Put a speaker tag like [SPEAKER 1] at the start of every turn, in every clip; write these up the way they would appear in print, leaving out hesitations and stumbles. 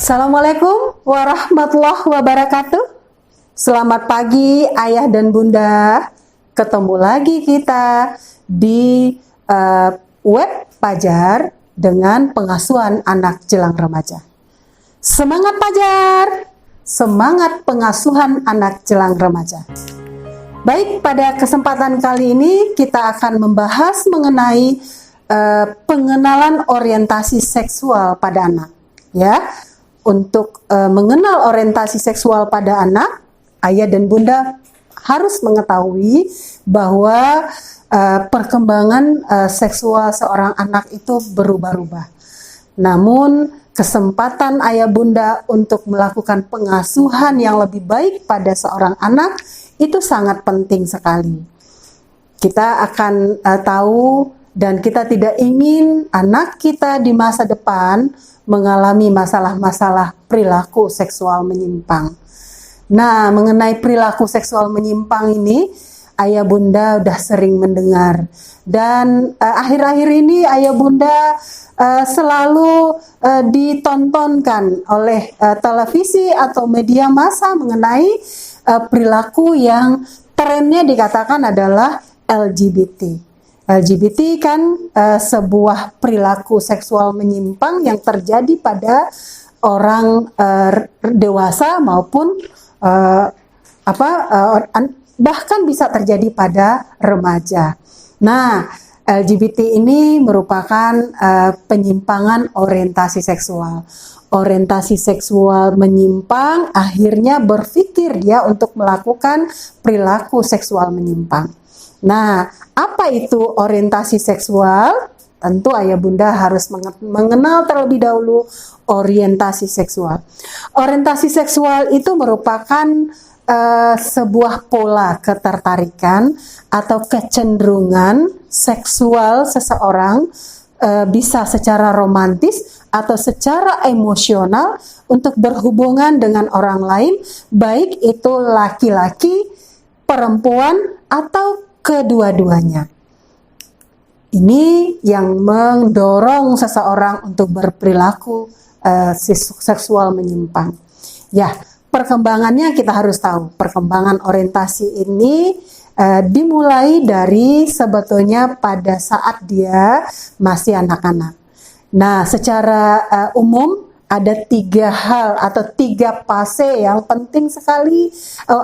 [SPEAKER 1] Assalamualaikum warahmatullahi wabarakatuh. Selamat pagi ayah dan bunda. Ketemu lagi kita di web Pajar dengan pengasuhan anak jelang remaja. Semangat Pajar, semangat pengasuhan anak jelang remaja. Baik, pada kesempatan kali ini kita akan membahas mengenai pengenalan orientasi seksual pada anak. Ya, untuk mengenal orientasi seksual pada anak, ayah dan bunda harus mengetahui bahwa perkembangan seksual seorang anak itu berubah-ubah. Namun, kesempatan ayah bunda untuk melakukan pengasuhan yang lebih baik pada seorang anak itu sangat penting sekali. Kita akan tahu dan kita tidak ingin anak kita di masa depan mengalami masalah-masalah perilaku seksual menyimpang. Nah, mengenai perilaku seksual menyimpang ini, ayah bunda udah sering mendengar. Dan akhir-akhir ini ayah bunda selalu ditontonkan oleh televisi atau media massa mengenai perilaku yang trennya dikatakan adalah LGBT. LGBT kan sebuah perilaku seksual menyimpang yang terjadi pada orang dewasa maupun bahkan bisa terjadi pada remaja. Nah, LGBT ini merupakan penyimpangan orientasi seksual. Orientasi seksual menyimpang akhirnya berpikir dia untuk melakukan perilaku seksual menyimpang. Nah, apa itu orientasi seksual? Tentu ayah bunda harus mengenal terlebih dahulu orientasi seksual. Orientasi seksual itu merupakan sebuah pola ketertarikan atau kecenderungan seksual seseorang, bisa secara romantis atau secara emosional untuk berhubungan dengan orang lain, baik itu laki-laki, perempuan, atau kedua-duanya. Ini yang mendorong seseorang untuk berperilaku seksual menyimpang. Ya, perkembangannya kita harus tahu. Perkembangan orientasi ini dimulai dari sebetulnya pada saat dia masih anak-anak. Nah, secara umum ada 3 hal atau 3 fase yang penting sekali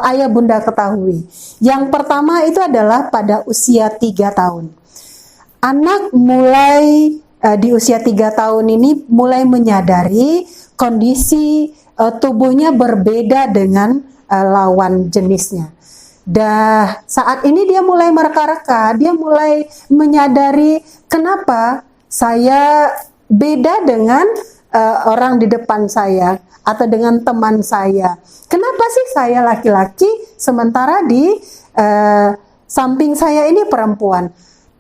[SPEAKER 1] ayah bunda ketahui. Yang pertama itu adalah pada usia 3 tahun. Anak mulai di usia 3 tahun ini mulai menyadari kondisi tubuhnya berbeda dengan lawan jenisnya. Saat ini dia mulai mereka-reka, dia mulai menyadari kenapa saya beda dengan orang di depan saya atau dengan teman saya. Kenapa sih saya laki-laki sementara di samping saya ini perempuan?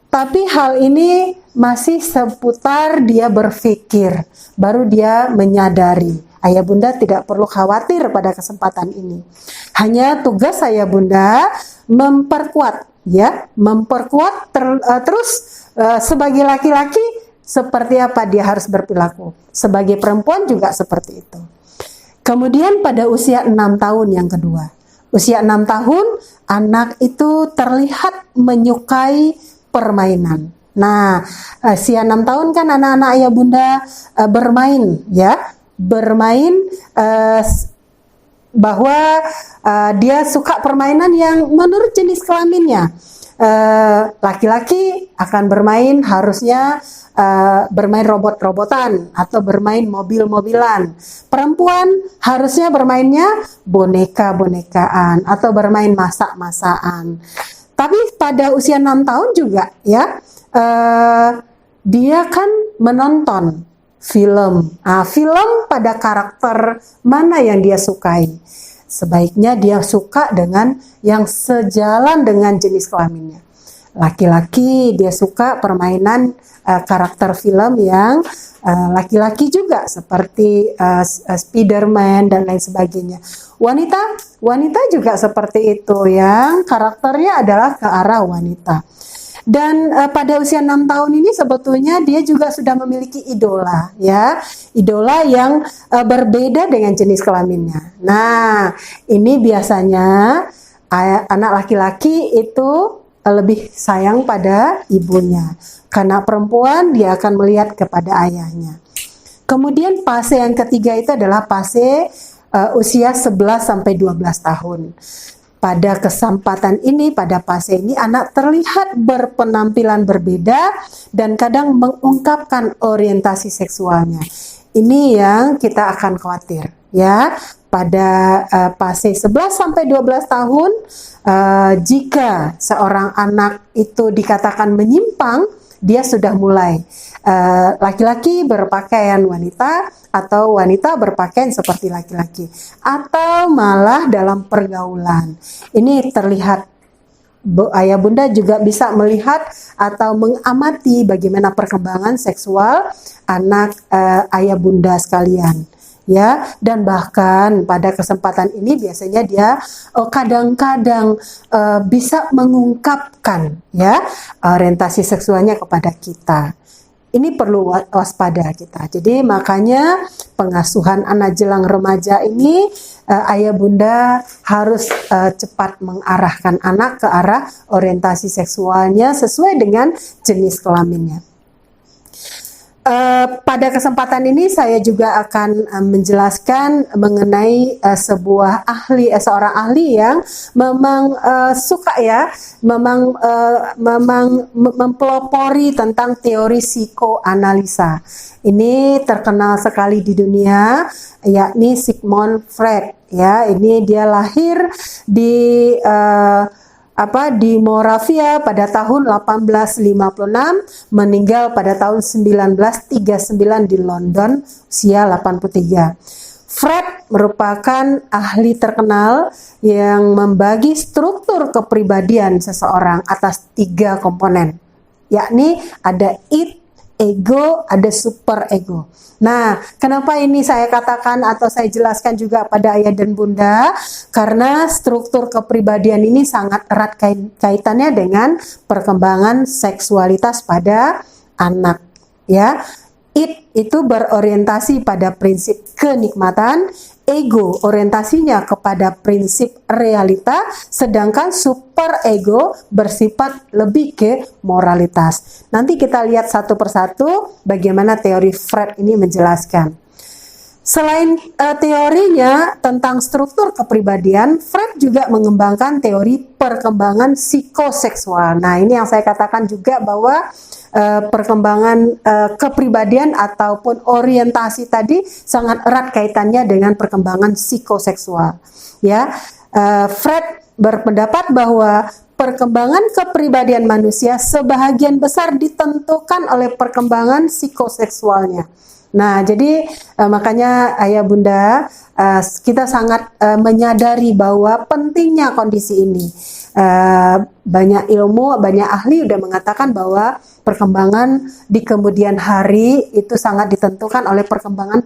[SPEAKER 1] Tapi hal ini masih seputar dia berpikir, baru dia menyadari. Ayah bunda tidak perlu khawatir pada kesempatan ini. Hanya tugas ayah bunda memperkuat, terus sebagai laki-laki seperti apa dia harus berperilaku. Sebagai perempuan juga seperti itu. Kemudian pada usia 6 tahun yang kedua. Usia 6 tahun, anak itu terlihat menyukai permainan. Nah, usia 6 tahun kan anak-anak ayah bunda bermain, bermain bahwa dia suka permainan yang menurut jenis kelaminnya. Laki-laki akan bermain harusnya bermain robot-robotan atau bermain mobil-mobilan. Perempuan harusnya bermainnya boneka-bonekaan atau bermain masak-masakan. Tapi pada usia 6 tahun juga dia kan menonton film. Film pada karakter mana yang dia sukai. Sebaiknya dia suka dengan yang sejalan dengan jenis kelaminnya. Laki-laki dia suka permainan karakter film yang laki-laki juga seperti Spiderman dan lain sebagainya. Wanita juga seperti itu yang karakternya adalah ke arah wanita. Dan pada usia 6 tahun ini sebetulnya dia juga sudah memiliki idola, ya, idola yang berbeda dengan jenis kelaminnya. Nah, ini biasanya anak laki-laki itu lebih sayang pada ibunya. Karena perempuan dia akan melihat kepada ayahnya. Kemudian fase yang ketiga itu adalah fase usia 11 sampai 12 tahun. Pada kesempatan ini, pada fase ini anak terlihat berpenampilan berbeda dan kadang mengungkapkan orientasi seksualnya. Ini yang kita akan khawatir, ya. Pada fase 11 sampai 12 tahun, jika seorang anak itu dikatakan menyimpang, dia sudah mulai laki-laki berpakaian wanita atau wanita berpakaian seperti laki-laki, atau malah dalam pergaulan. Ini terlihat. Ayah bunda juga bisa melihat atau mengamati bagaimana perkembangan seksual anak ayah bunda sekalian, ya. Dan bahkan pada kesempatan ini biasanya dia kadang-kadang bisa mengungkapkan, ya, orientasi seksualnya kepada kita. Ini perlu waspada kita. Jadi makanya pengasuhan anak jelang remaja ini ayah bunda harus cepat mengarahkan anak ke arah orientasi seksualnya sesuai dengan jenis kelaminnya. Pada kesempatan ini saya juga akan menjelaskan mengenai seorang ahli yang memang suka, ya, memang mempelopori tentang teori psikoanalisa. Ini terkenal sekali di dunia, yakni Sigmund Freud, ya. Ini dia lahir di Moravia pada tahun 1856, meninggal pada tahun 1939 di London, usia 83. Freud merupakan ahli terkenal yang membagi struktur kepribadian seseorang atas 3 komponen, yakni ada id, ego, ada super ego. Nah, kenapa ini saya katakan atau saya jelaskan juga pada ayah dan bunda? Karena struktur kepribadian ini sangat erat kaitannya dengan perkembangan seksualitas pada anak, ya. Id itu berorientasi pada prinsip kenikmatan, ego orientasinya kepada prinsip realita, sedangkan super ego bersifat lebih ke moralitas. Nanti kita lihat satu persatu bagaimana teori Freud ini menjelaskan. Selain teorinya tentang struktur kepribadian, Freud juga mengembangkan teori perkembangan psikoseksual. Nah, ini yang saya katakan juga bahwa perkembangan kepribadian ataupun orientasi tadi sangat erat kaitannya dengan perkembangan psikoseksual, ya. Freud berpendapat bahwa perkembangan kepribadian manusia sebahagian besar ditentukan oleh perkembangan psikoseksualnya. Nah, jadi makanya ayah bunda kita sangat menyadari bahwa pentingnya kondisi ini. Banyak ilmu, banyak ahli sudah mengatakan bahwa perkembangan di kemudian hari itu sangat ditentukan oleh perkembangan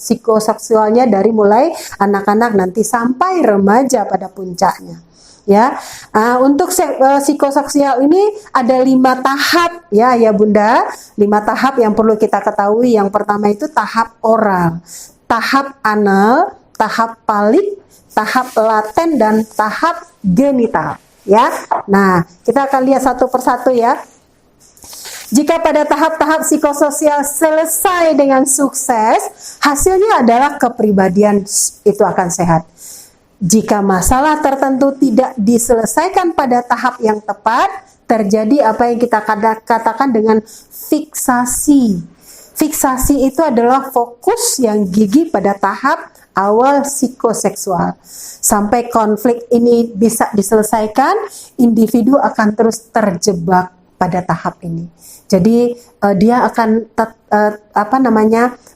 [SPEAKER 1] psikoseksualnya dari mulai anak-anak nanti sampai remaja pada puncaknya. Ya, untuk psikoseksual ini ada 5 tahap, ya, ya bunda, 5 tahap yang perlu kita ketahui. Yang pertama itu tahap oral, tahap anal, tahap palik, tahap laten, dan tahap genital, ya. Nah, kita akan lihat satu persatu, ya. Jika pada tahap-tahap psikososial selesai dengan sukses, hasilnya adalah kepribadian itu akan sehat. Jika masalah tertentu tidak diselesaikan pada tahap yang tepat, terjadi apa yang kita katakan dengan fiksasi. Fiksasi itu adalah fokus yang gigih pada tahap awal psikoseksual. Sampai konflik ini bisa diselesaikan, individu akan terus terjebak pada tahap ini. Jadi dia akan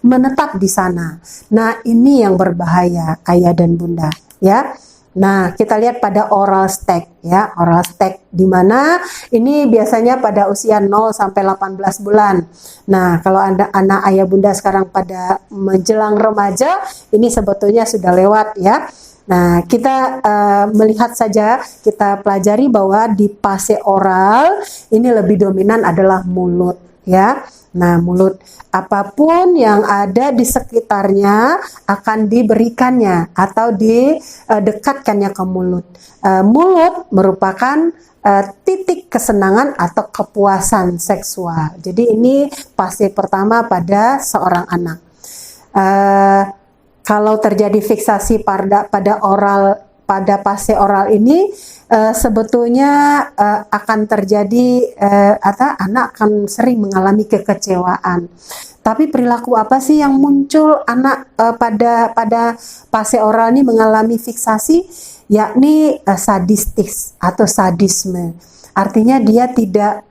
[SPEAKER 1] menetap di sana. Nah, ini yang berbahaya ayah dan bunda, ya. Nah, kita lihat pada oral stage, ya, oral stage di mana ini biasanya pada usia 0 sampai 18 bulan. Nah, kalau Anda anak ayah bunda sekarang pada menjelang remaja, ini sebetulnya sudah lewat, ya. Nah, kita melihat saja, kita pelajari bahwa di fase oral ini lebih dominan adalah mulut, ya. Nah, mulut, apapun yang ada di sekitarnya akan diberikannya atau didekatkannya ke mulut. Mulut merupakan titik kesenangan atau kepuasan seksual. Jadi ini fase pertama pada seorang anak. Kalau terjadi fiksasi pada oral, pada fase oral ini sebetulnya akan terjadi atau anak akan sering mengalami kekecewaan. Tapi perilaku apa sih yang muncul anak pada fase oral ini mengalami fiksasi? Yakni sadistis atau sadisme. Artinya dia tidak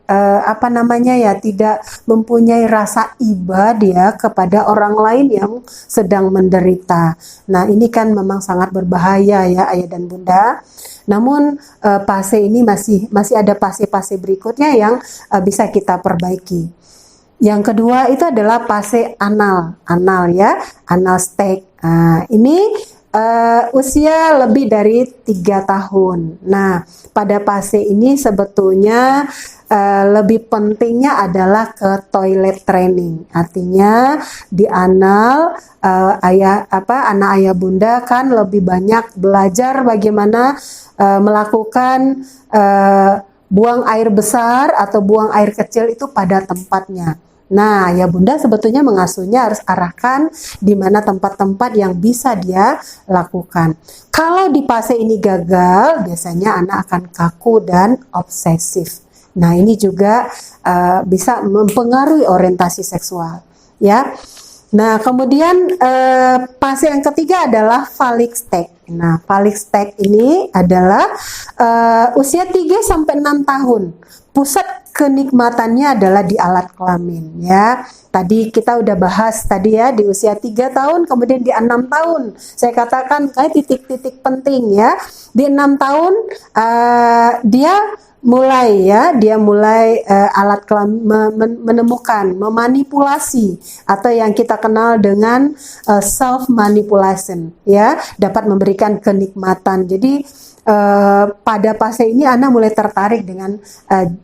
[SPEAKER 1] tidak mempunyai rasa iba dia kepada orang lain yang sedang menderita. Nah, ini kan memang sangat berbahaya ya ayah dan bunda. Namun fase ini masih ada fase-fase berikutnya yang bisa kita perbaiki. Yang kedua itu adalah fase anal ya, anal stage. Ini usia lebih dari 3 tahun. Nah, pada fase ini sebetulnya lebih pentingnya adalah ke toilet training. Artinya di anal anak ayah bunda kan lebih banyak belajar bagaimana melakukan buang air besar atau buang air kecil itu pada tempatnya. Nah, ya bunda sebetulnya mengasuhnya harus arahkan di mana tempat-tempat yang bisa dia lakukan. Kalau di fase ini gagal, biasanya anak akan kaku dan obsesif. Nah, ini juga bisa mempengaruhi orientasi seksual, ya. Nah, kemudian fase yang ketiga adalah phallic stage. Nah, phallic stage ini adalah usia 3 sampai 6 tahun. Pusat kenikmatannya adalah di alat kelamin, ya. Tadi kita udah bahas tadi ya, di usia 3 tahun, kemudian di 6 tahun. Saya katakan kayak titik-titik penting ya. Di 6 tahun dia mulai alat kelamin menemukan, memanipulasi atau yang kita kenal dengan self manipulation, ya, dapat memberikan kenikmatan. Jadi pada fase ini anak mulai tertarik dengan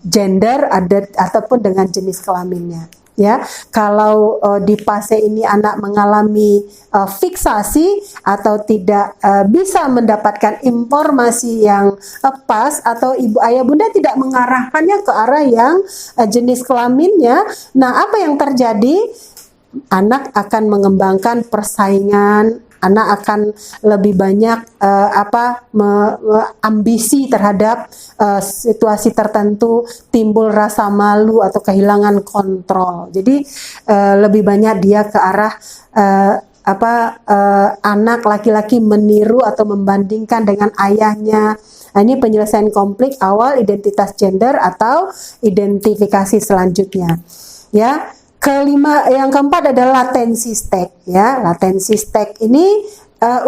[SPEAKER 1] gender ataupun dengan jenis kelaminnya. Ya, kalau di fase ini anak mengalami fiksasi atau tidak bisa mendapatkan informasi yang pas atau ibu ayah bunda tidak mengarahkannya ke arah yang jenis kelaminnya, nah apa yang terjadi? Anak akan mengembangkan persaingan, anak akan lebih banyak ambisi terhadap situasi tertentu, timbul rasa malu atau kehilangan kontrol. Jadi lebih banyak dia ke arah anak laki-laki meniru atau membandingkan dengan ayahnya. Nah, ini penyelesaian konflik awal identitas gender atau identifikasi selanjutnya. Ya. Yang keempat adalah latency stage, ya. Latency stage ini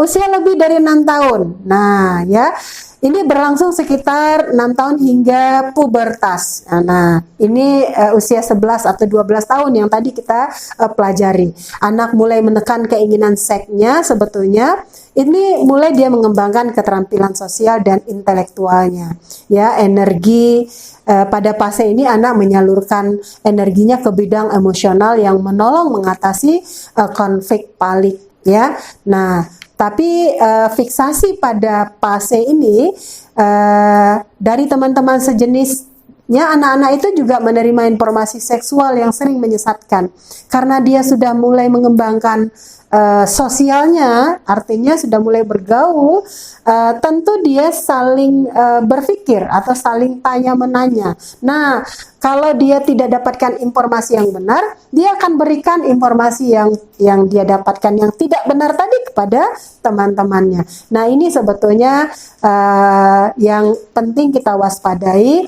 [SPEAKER 1] usia lebih dari 6 tahun. Nah, ya. Ini berlangsung sekitar 6 tahun hingga pubertas. Nah, ini usia 11 atau 12 tahun yang tadi kita pelajari. Anak mulai menekan keinginan seksnya sebetulnya. Ini mulai dia mengembangkan keterampilan sosial dan intelektualnya. Ya, energi pada fase ini anak menyalurkan energinya ke bidang emosional yang menolong mengatasi konflik palik, ya. Nah, tapi fiksasi pada fase ini dari teman-teman sejenisnya, anak-anak itu juga menerima informasi seksual yang sering menyesatkan karena dia sudah mulai mengembangkan sosialnya, artinya sudah mulai bergaul, tentu dia saling berpikir atau saling tanya-menanya. Nah, kalau dia tidak dapatkan informasi yang benar, dia akan berikan informasi yang dia dapatkan yang tidak benar tadi kepada teman-temannya. Nah, ini sebetulnya yang penting kita waspadai.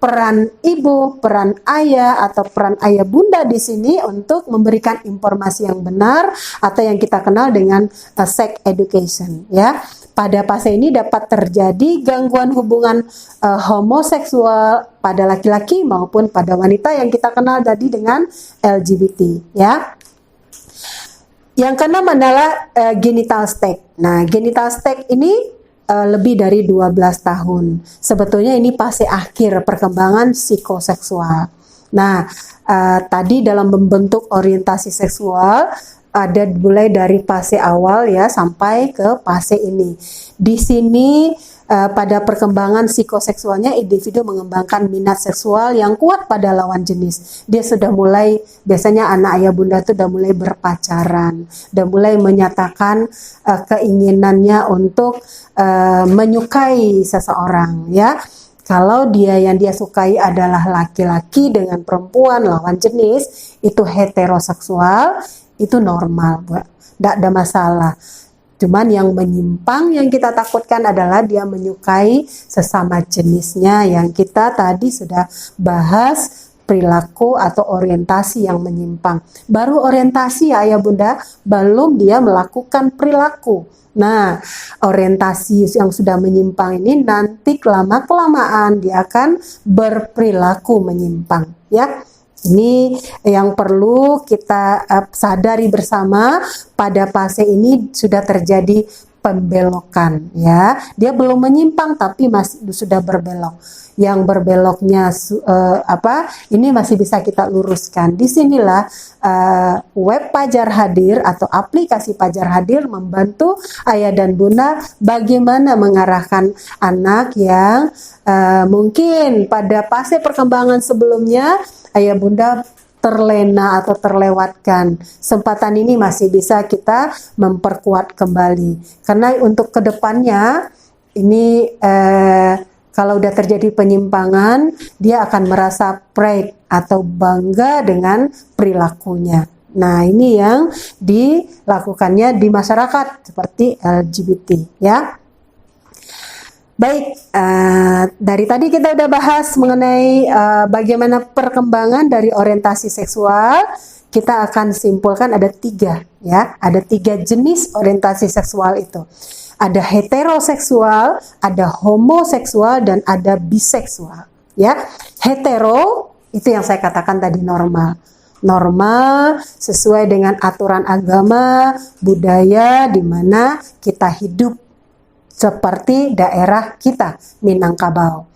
[SPEAKER 1] Peran ibu, peran ayah, atau peran ayah bunda di sini untuk memberikan informasi yang benar atau yang kita kenal dengan sex education, ya. Pada fase ini dapat terjadi gangguan hubungan homoseksual pada laki-laki maupun pada wanita yang kita kenal tadi dengan LGBT, ya. Yang keenam adalah genital stage. Nah, genital stage ini lebih dari 12 tahun. Sebetulnya ini fase akhir perkembangan psikoseksual. Nah, tadi dalam membentuk orientasi seksual ada mulai dari fase awal ya sampai ke fase ini. Di sini pada perkembangan psikoseksualnya individu mengembangkan minat seksual yang kuat pada lawan jenis. Dia sudah mulai, biasanya anak ayah bunda itu sudah mulai berpacaran, sudah mulai menyatakan keinginannya untuk menyukai seseorang ya. Kalau dia yang dia sukai adalah laki-laki dengan perempuan lawan jenis, itu heteroseksual, itu normal, tidak ada masalah. Cuman yang menyimpang yang kita takutkan adalah dia menyukai sesama jenisnya, yang kita tadi sudah bahas perilaku atau orientasi yang menyimpang. Baru orientasi ya ayah bunda, belum dia melakukan perilaku. Nah, orientasi yang sudah menyimpang ini nanti lama-kelamaan dia akan berperilaku menyimpang ya. Ini yang perlu kita sadari bersama, pada fase ini sudah terjadi pembelokan ya. Dia belum menyimpang tapi masih sudah berbelok. Yang berbeloknya ini masih bisa kita luruskan. Disinilah web Pajar Hadir atau aplikasi Pajar Hadir membantu ayah dan bunda bagaimana mengarahkan anak yang mungkin pada fase perkembangan sebelumnya ayah bunda terlena atau terlewatkan. Kesempatan ini masih bisa kita memperkuat kembali. Karena untuk kedepannya ini kalau udah terjadi penyimpangan, dia akan merasa pride atau bangga dengan perilakunya. Nah, ini yang dilakukannya di masyarakat seperti LGBT ya. Baik, dari tadi kita udah bahas mengenai bagaimana perkembangan dari orientasi seksual. Kita akan simpulkan ada 3 ya, ada 3 jenis orientasi seksual itu. Ada heteroseksual, ada homoseksual, dan ada biseksual ya. Hetero itu yang saya katakan tadi normal. Normal sesuai dengan aturan agama, budaya di mana kita hidup seperti daerah kita, Minangkabau.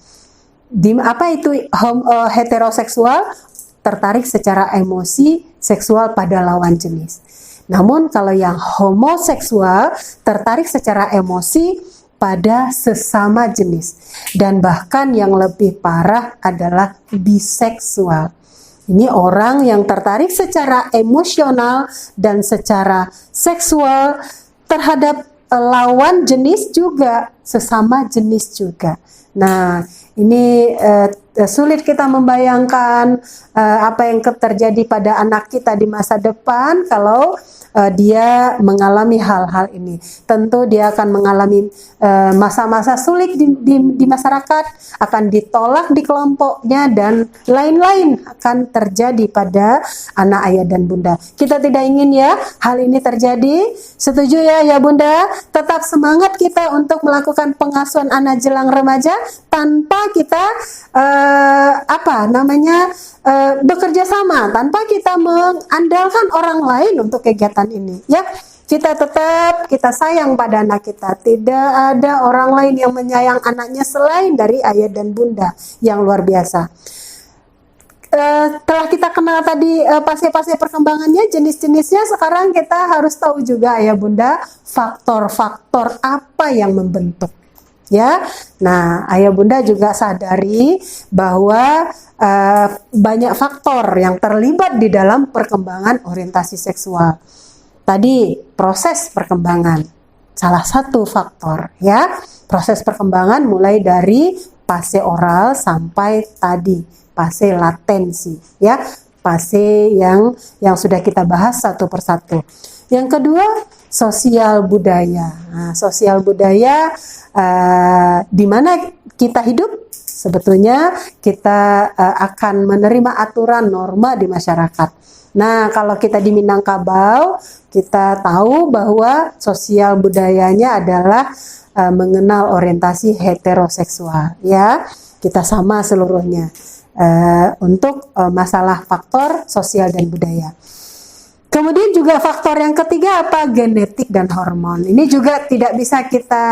[SPEAKER 1] Apa itu heteroseksual? Tertarik secara emosi seksual pada lawan jenis. Namun kalau yang homoseksual tertarik secara emosi pada sesama jenis. Dan bahkan yang lebih parah adalah biseksual. Ini orang yang tertarik secara emosional dan secara seksual terhadap lawan jenis juga, sesama jenis juga. Nah, ini sulit kita membayangkan apa yang terjadi pada anak kita di masa depan kalau dia mengalami hal-hal ini. Tentu dia akan mengalami masa-masa sulit di masyarakat, akan ditolak di kelompoknya, dan lain-lain akan terjadi pada anak ayah dan bunda. Kita tidak ingin ya hal ini terjadi. Setuju ya ayah bunda? Tetap semangat kita untuk melakukan pengasuhan anak jelang remaja tanpa kita bekerja sama, tanpa kita mengandalkan orang lain untuk kegiatan ini ya. Kita sayang pada anak kita. Tidak ada orang lain yang menyayang anaknya selain dari ayah dan bunda yang luar biasa. Setelah kita kenal tadi fase-fase perkembangannya, jenis-jenisnya, sekarang kita harus tahu juga ayah bunda faktor-faktor apa yang membentuk ya. Nah, ayah bunda juga sadari bahwa banyak faktor yang terlibat di dalam perkembangan orientasi seksual. Tadi proses perkembangan salah satu faktor ya. Proses perkembangan mulai dari fase oral sampai tadi fase latensi ya. Fase yang sudah kita bahas satu persatu. Yang kedua, sosial budaya. Nah, sosial budaya di mana kita hidup, sebetulnya kita akan menerima aturan norma di masyarakat. Nah, kalau kita di Minangkabau, kita tahu bahwa sosial budayanya adalah mengenal orientasi heteroseksual ya. Kita sama seluruhnya untuk masalah faktor sosial dan budaya. Kemudian juga faktor yang ketiga apa? Genetik dan hormon. Ini juga tidak bisa kita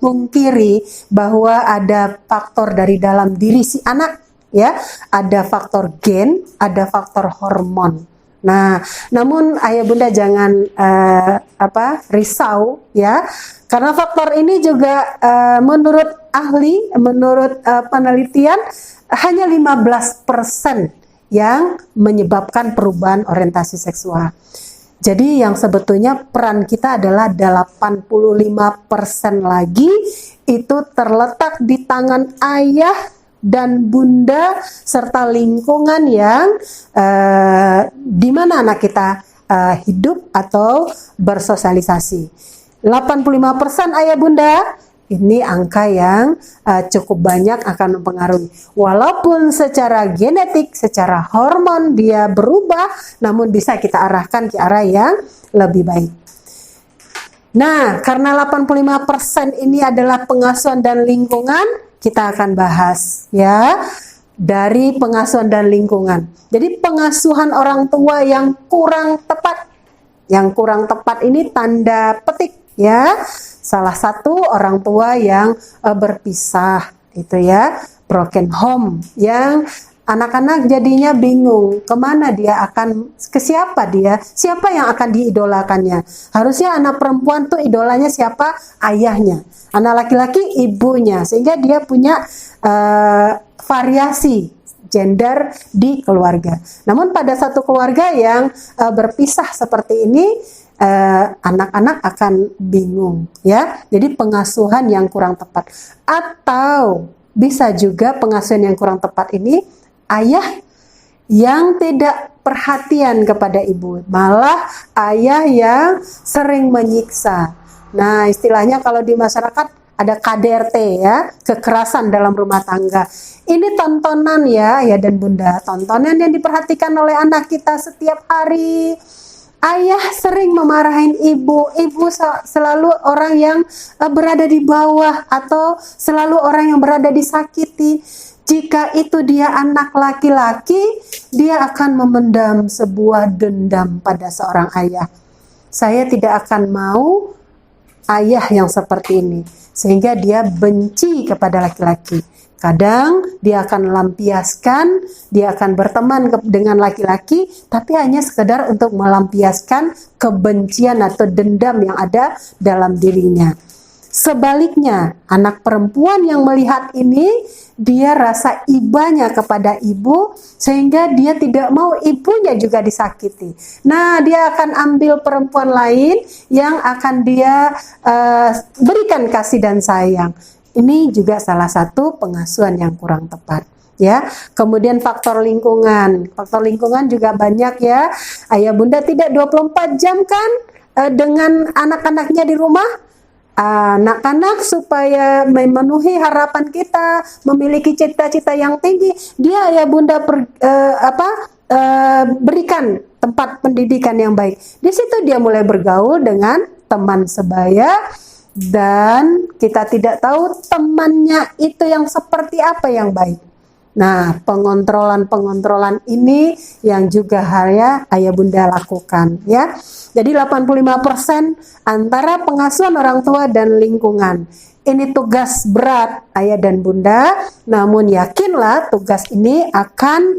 [SPEAKER 1] pungkiri bahwa ada faktor dari dalam diri si anak, ya. Ada faktor gen, ada faktor hormon. Nah, namun ayah bunda jangan risau, ya, karena faktor ini juga menurut ahli, menurut penelitian hanya 15% yang menyebabkan perubahan orientasi seksual. Jadi yang sebetulnya peran kita adalah 85% lagi itu terletak di tangan ayah dan bunda serta lingkungan yang di mana anak kita hidup atau bersosialisasi. 85% ayah bunda, ini angka yang cukup banyak akan mempengaruhi. Walaupun secara genetik, secara hormon dia berubah, namun bisa kita arahkan ke arah yang lebih baik. Nah, karena 85% ini adalah pengasuhan dan lingkungan, kita akan bahas, ya, dari pengasuhan dan lingkungan. Jadi pengasuhan orang tua yang kurang tepat. Yang kurang tepat ini tanda petik, ya. Salah satu orang tua yang berpisah, itu ya, broken home, yang anak-anak jadinya bingung kemana dia akan, ke siapa dia, siapa yang akan diidolakannya. Harusnya anak perempuan tuh idolanya siapa? Ayahnya. Anak laki-laki ibunya, sehingga dia punya variasi gender di keluarga. Namun pada satu keluarga yang berpisah seperti ini, anak-anak akan bingung, ya. Jadi pengasuhan yang kurang tepat, atau bisa juga pengasuhan yang kurang tepat ini ayah yang tidak perhatian kepada ibu, malah ayah yang sering menyiksa. Nah, istilahnya kalau di masyarakat ada KDRT, ya, kekerasan dalam rumah tangga. Ini tontonan, ya, ayah dan bunda, tontonan yang diperhatikan oleh anak kita setiap hari. Ayah sering memarahin ibu, ibu selalu orang yang berada di bawah atau selalu orang yang berada disakiti. Jika itu dia anak laki-laki, dia akan memendam sebuah dendam pada seorang ayah. Saya tidak akan mau ayah yang seperti ini, sehingga dia benci kepada laki-laki. Kadang dia akan lampiaskan, dia akan berteman dengan laki-laki, tapi hanya sekedar untuk melampiaskan kebencian atau dendam yang ada dalam dirinya. Sebaliknya, anak perempuan yang melihat ini, dia rasa ibanya kepada ibu, sehingga dia tidak mau ibunya juga disakiti. Nah, dia akan ambil perempuan lain yang akan dia berikan kasih dan sayang. Ini juga salah satu pengasuhan yang kurang tepat, ya. Kemudian faktor lingkungan. Faktor lingkungan juga banyak, ya. Ayah bunda tidak 24 jam kan dengan anak-anaknya di rumah. Anak-anak supaya memenuhi harapan kita, memiliki cita-cita yang tinggi, dia ayah bunda berikan tempat pendidikan yang baik. Di situ dia mulai bergaul dengan teman sebaya, dan kita tidak tahu temannya itu yang seperti apa yang baik. Nah, pengontrolan ini yang juga ayah bunda lakukan, ya. Jadi 85% antara pengasuhan orang tua dan lingkungan. Ini tugas berat ayah dan bunda, namun yakinlah tugas ini akan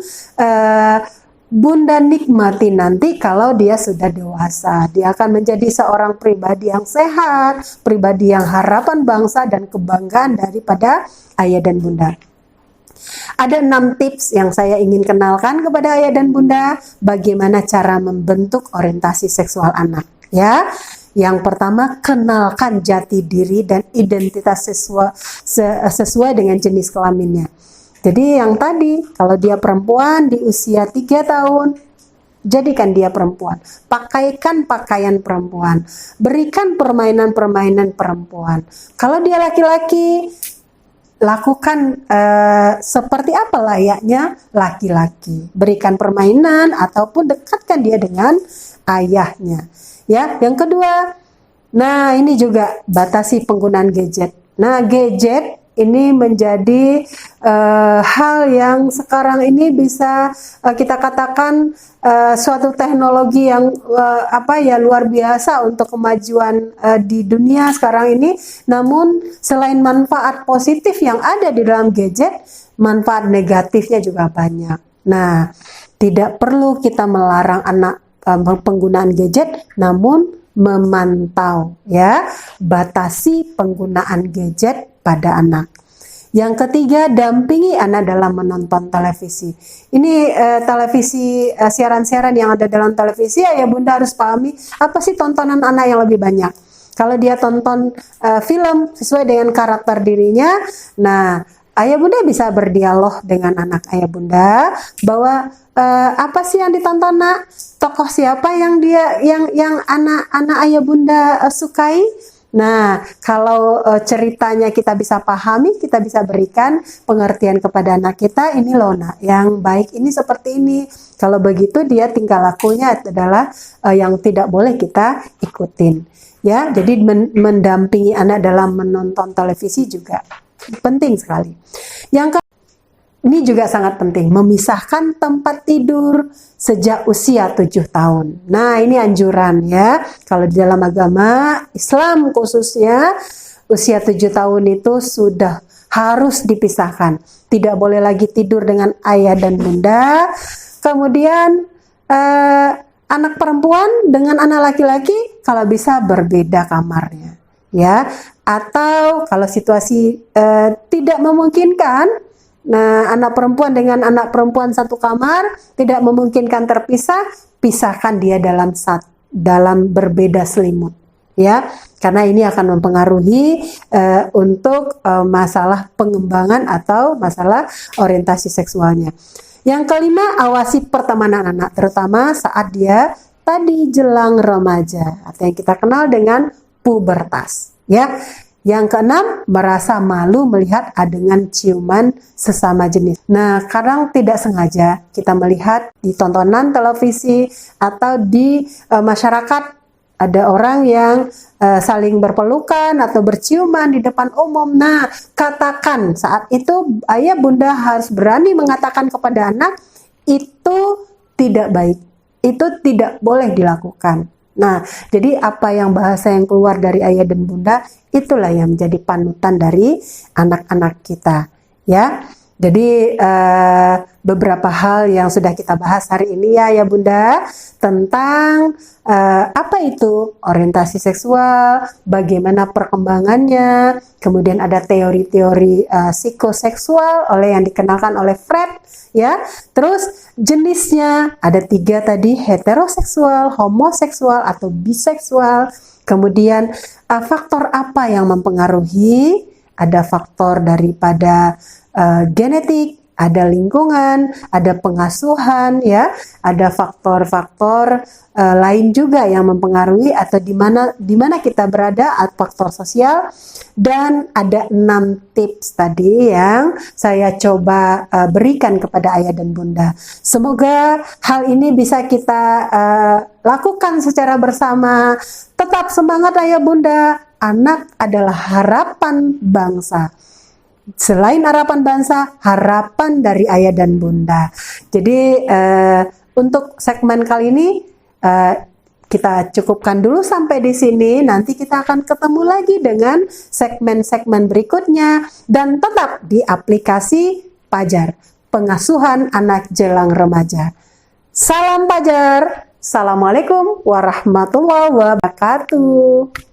[SPEAKER 1] bunda nikmati nanti kalau dia sudah dewasa. Dia akan menjadi seorang pribadi yang sehat, pribadi yang harapan bangsa dan kebanggaan daripada ayah dan bunda. Ada 6 tips yang saya ingin kenalkan kepada ayah dan bunda bagaimana cara membentuk orientasi seksual anak, ya. Yang pertama, kenalkan jati diri dan identitas sesuai dengan jenis kelaminnya. Jadi yang tadi, kalau dia perempuan di usia 3 tahun, jadikan dia perempuan. Pakaikan pakaian perempuan. Berikan permainan-permainan perempuan. Kalau dia laki-laki, lakukan seperti apa layaknya laki-laki. Berikan permainan ataupun dekatkan dia dengan ayahnya. Ya, yang kedua, nah ini juga batasi penggunaan gadget. Nah, gadget ini menjadi hal yang sekarang ini bisa kita katakan suatu teknologi yang luar biasa untuk kemajuan di dunia sekarang ini. Namun selain manfaat positif yang ada di dalam gadget, manfaat negatifnya juga banyak. Nah, tidak perlu kita melarang anak penggunaan gadget, namun memantau, ya, batasi penggunaan gadget pada anak. Yang ketiga, dampingi anak dalam menonton televisi. Ini televisi, siaran-siaran yang ada dalam televisi, ayah bunda harus pahami apa sih tontonan anak yang lebih banyak. Kalau dia tonton film sesuai dengan karakter dirinya, nah ayah bunda bisa berdialog dengan anak ayah bunda bahwa apa sih yang ditonton nak, tokoh siapa yang anak ayah bunda sukai. Nah, kalau ceritanya kita bisa pahami, kita bisa berikan pengertian kepada anak kita, ini loh nak, yang baik ini seperti ini. Kalau begitu dia tingkah lakunya adalah yang tidak boleh kita ikutin. Ya, jadi mendampingi anak dalam menonton televisi juga penting sekali. Ini juga sangat penting, memisahkan tempat tidur sejak usia 7 tahun. Nah, ini anjuran ya. Kalau di dalam agama Islam khususnya, usia 7 tahun itu sudah harus dipisahkan. Tidak boleh lagi tidur dengan ayah dan bunda. Kemudian anak perempuan dengan anak laki-laki kalau bisa berbeda kamarnya. Ya, atau kalau situasi tidak memungkinkan, nah, anak perempuan dengan anak perempuan satu kamar tidak memungkinkan terpisah, pisahkan dia dalam berbeda selimut, ya, karena ini akan mempengaruhi untuk masalah pengembangan atau masalah orientasi seksualnya. Yang kelima, awasi pertemanan anak, terutama saat dia tadi jelang remaja atau yang kita kenal dengan pubertas, ya. Yang keenam, merasa malu melihat adegan ciuman sesama jenis. Nah, kadang tidak sengaja kita melihat di tontonan televisi atau di masyarakat ada orang yang saling berpelukan atau berciuman di depan umum. Nah, katakan saat itu ayah bunda harus berani mengatakan kepada anak, itu tidak baik, itu tidak boleh dilakukan. Nah, jadi apa yang bahasa yang keluar dari ayah dan bunda, itulah yang menjadi panutan dari anak-anak kita, ya. Jadi beberapa hal yang sudah kita bahas hari ini ya bunda, tentang apa itu orientasi seksual, bagaimana perkembangannya, kemudian ada teori-teori psikoseksual yang dikenalkan oleh Freud, ya. Terus jenisnya ada 3 tadi, heteroseksual, homoseksual atau biseksual. Kemudian faktor apa yang mempengaruhi? Ada faktor daripada genetik, ada lingkungan, ada pengasuhan, ya, ada faktor-faktor lain juga yang mempengaruhi atau di mana kita berada, faktor sosial, dan ada 6 tips tadi yang saya coba berikan kepada ayah dan bunda. Semoga hal ini bisa kita lakukan secara bersama. Tetap semangat ayah bunda, anak adalah harapan bangsa. Selain harapan bangsa, harapan dari ayah dan bunda. Jadi untuk segmen kali ini kita cukupkan dulu sampai di sini. Nanti kita akan ketemu lagi dengan segmen-segmen berikutnya, dan tetap di aplikasi Pajar, pengasuhan anak jelang remaja. Salam Pajar. Assalamualaikum warahmatullahi wabarakatuh.